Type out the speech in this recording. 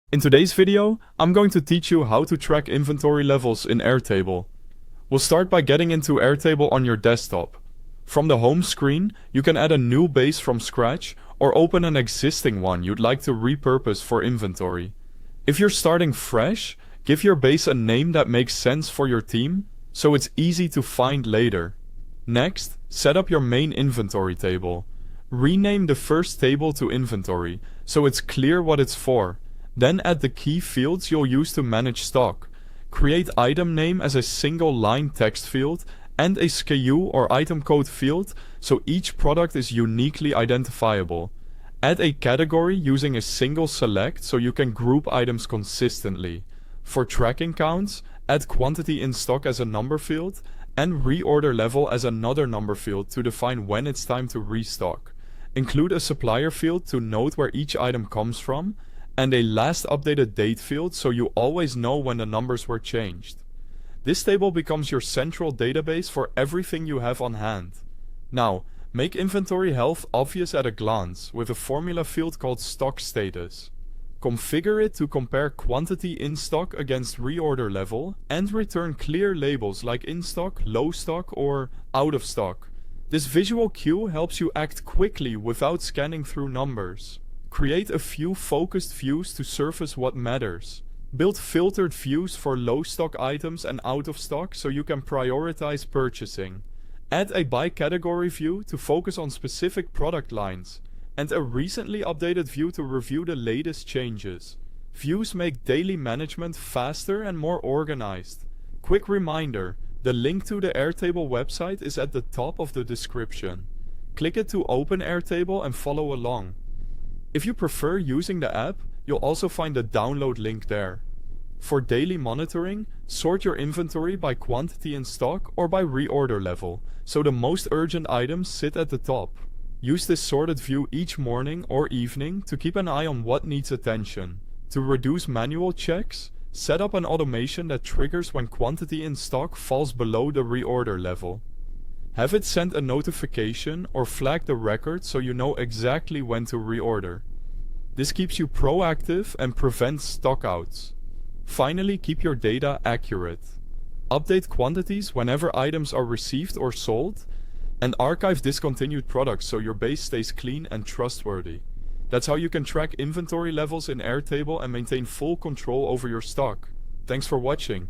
In today's video, I'm going to teach you how to track inventory levels in Airtable. We'll start by getting into Airtable on your desktop. From the home screen, you can add a new base from scratch or open an existing one you'd like to repurpose for inventory. If you're starting fresh, give your base a name that makes sense for your team, so it's easy to find later. Next, set up your main inventory table. Rename the first table to inventory, so it's clear what it's for. Then add the key fields you'll use to manage stock. Create item name as a single line text field and a SKU or item code field so each product is uniquely identifiable. Add a category using a single select so you can group items consistently. For tracking counts, add quantity in stock as a number field and reorder level as another number field to define when it's time to restock. Include a supplier field to note where each item comes from, and a last updated date field so you always know when the numbers were changed. This table becomes your central database for everything you have on hand. Now, make inventory health obvious at a glance with a formula field called stock status. Configure it to compare quantity in stock against reorder level and return clear labels like in stock, low stock, or out of stock. This visual cue helps you act quickly without scanning through numbers. Create a few focused views to surface what matters. Build filtered views for low stock items and out of stock so you can prioritize purchasing. Add a by category view to focus on specific product lines, and a recently updated view to review the latest changes. Views make daily management faster and more organized. Quick reminder, the link to the Airtable website is at the top of the description. Click it to open Airtable and follow along. If you prefer using the app, you'll also find the download link there. For daily monitoring, sort your inventory by quantity in stock or by reorder level, so the most urgent items sit at the top. Use this sorted view each morning or evening to keep an eye on what needs attention. To reduce manual checks, set up an automation that triggers when quantity in stock falls below the reorder level. Have it send a notification or flag the record so you know exactly when to reorder. This keeps you proactive and prevents stockouts. Finally, keep your data accurate. Update quantities whenever items are received or sold, and archive discontinued products so your base stays clean and trustworthy. That's how you can track inventory levels in Airtable and maintain full control over your stock. Thanks for watching.